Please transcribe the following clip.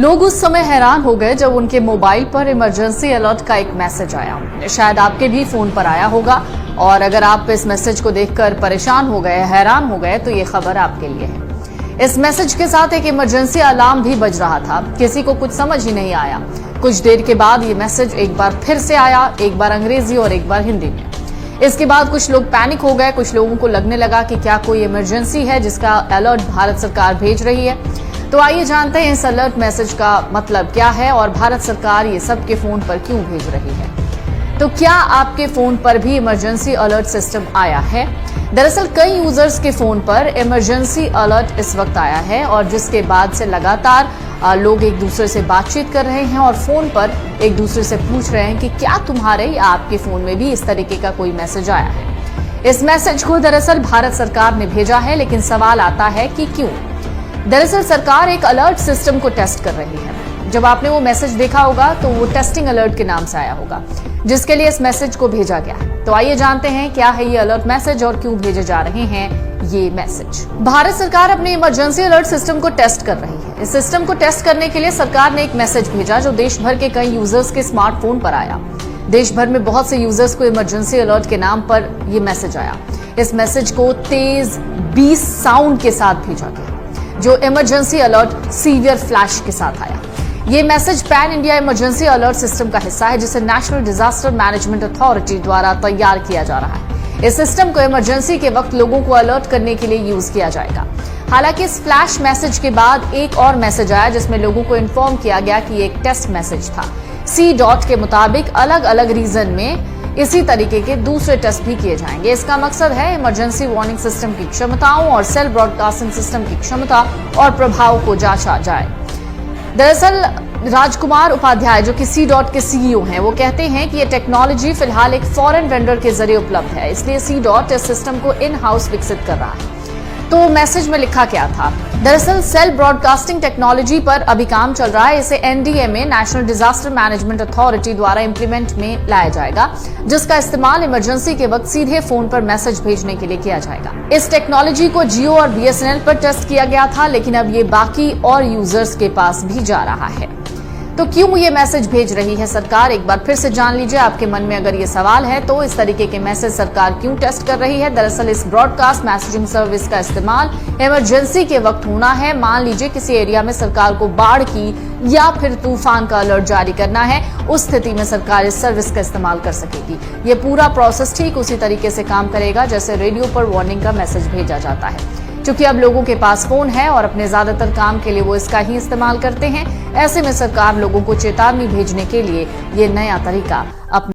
लोग उस समय हैरान हो गए जब उनके मोबाइल पर इमरजेंसी अलर्ट का एक मैसेज आया। शायद आपके भी फोन पर आया होगा और अगर आप इस मैसेज को देखकर परेशान हो गए, हैरान हो गए, तो ये खबर आपके लिए है। इस मैसेज के साथ एक इमरजेंसी अलार्म भी बज रहा था। किसी को कुछ समझ ही नहीं आया। कुछ देर के बाद ये मैसेज एक बार फिर से आया, एक बार अंग्रेजी और एक बार हिंदी में। इसके बाद कुछ लोग पैनिक हो गए। कुछ लोगों को लगने लगा कि क्या कोई इमरजेंसी है जिसका अलर्ट भारत सरकार भेज रही है। तो आइए जानते हैं इस अलर्ट मैसेज का मतलब क्या है और भारत सरकार ये सबके फोन पर क्यों भेज रही है। तो क्या आपके फोन पर भी इमरजेंसी अलर्ट सिस्टम आया है? दरअसल कई यूजर्स के फोन पर इमरजेंसी अलर्ट इस वक्त आया है और जिसके बाद से लगातार लोग एक दूसरे से बातचीत कर रहे हैं और फोन पर एक दूसरे से पूछ रहे हैं कि क्या तुम्हारे या आपके फोन में भी इस तरीके का कोई मैसेज आया है। इस मैसेज को दरअसल भारत सरकार ने भेजा है, लेकिन सवाल आता है कि क्यों। दरअसल सरकार एक अलर्ट सिस्टम को टेस्ट कर रही है। जब आपने वो मैसेज देखा होगा तो वो टेस्टिंग अलर्ट के नाम से आया होगा, जिसके लिए इस मैसेज को भेजा गया है। तो आइए जानते हैं क्या है ये अलर्ट मैसेज और क्यों भेजे जा रहे हैं ये मैसेज। भारत सरकार अपने इमरजेंसी अलर्ट सिस्टम को टेस्ट कर रही है। इस सिस्टम को टेस्ट करने के लिए सरकार ने एक मैसेज भेजा जो देश भर के कई यूजर्स के स्मार्टफोन पर आया। देश भर में बहुत से यूजर्स को इमरजेंसी अलर्ट के नाम पर यह मैसेज आया। इस मैसेज को तेज 20 साउंड के साथ भेजा गया, जो इमरजेंसी अलर्ट सीवियर फ्लैश के साथ आया। ये message pan India emergency alert system का हिस्सा है, जिसे नेशनल डिजास्टर मैनेजमेंट अथॉरिटी द्वारा तैयार किया जा रहा है। इस सिस्टम को इमरजेंसी के वक्त लोगों को अलर्ट करने के लिए यूज किया जाएगा। हालांकि इस फ्लैश मैसेज के बाद एक और मैसेज आया जिसमें लोगों को इन्फॉर्म किया गया कि एक टेस्ट मैसेज था। C. के मुताबिक अलग अलग रीजन में इसी तरीके के दूसरे टेस्ट भी किए जाएंगे। इसका मकसद है इमरजेंसी वार्निंग सिस्टम की क्षमताओं और सेल ब्रॉडकास्टिंग सिस्टम की क्षमता और प्रभाव को जांचा जाए। दरअसल राजकुमार उपाध्याय, जो कि C. के CEO हैं, वो कहते हैं कि ये टेक्नोलॉजी फिलहाल एक फॉरेन वेंडर के जरिए उपलब्ध है, इसलिए C. इस सिस्टम को इन हाउस विकसित कर रहा है। तो मैसेज में लिखा क्या था? दरअसल सेल ब्रॉडकास्टिंग टेक्नोलॉजी पर अभी काम चल रहा है। इसे NDMA national disaster management authority द्वारा इंप्लीमेंट में लाया जाएगा, जिसका इस्तेमाल इमरजेंसी के वक्त सीधे फोन पर मैसेज भेजने के लिए किया जाएगा। इस टेक्नोलॉजी को जियो और BSNL पर टेस्ट किया गया था, लेकिन अब ये बाकी और यूजर्स के पास भी जा रहा है। तो क्यों ये मैसेज भेज रही है सरकार? एक बार फिर से जान लीजिए। आपके मन में अगर ये सवाल है तो इस तरीके के मैसेज सरकार क्यों टेस्ट कर रही है? दरअसल इस ब्रॉडकास्ट मैसेजिंग सर्विस का इस्तेमाल इमरजेंसी के वक्त होना है। मान लीजिए किसी एरिया में सरकार को बाढ़ की या फिर तूफान का अलर्ट जारी करना है, उस स्थिति में सरकार इस सर्विस का इस्तेमाल कर सकेगी। ये पूरा प्रोसेस ठीक उसी तरीके से काम करेगा जैसे रेडियो पर वार्निंग का मैसेज भेजा जाता है। क्योंकि अब लोगों के पास फोन है और अपने ज्यादातर काम के लिए वो इसका ही इस्तेमाल करते हैं, ऐसे में सरकार लोगों को चेतावनी भेजने के लिए ये नया तरीका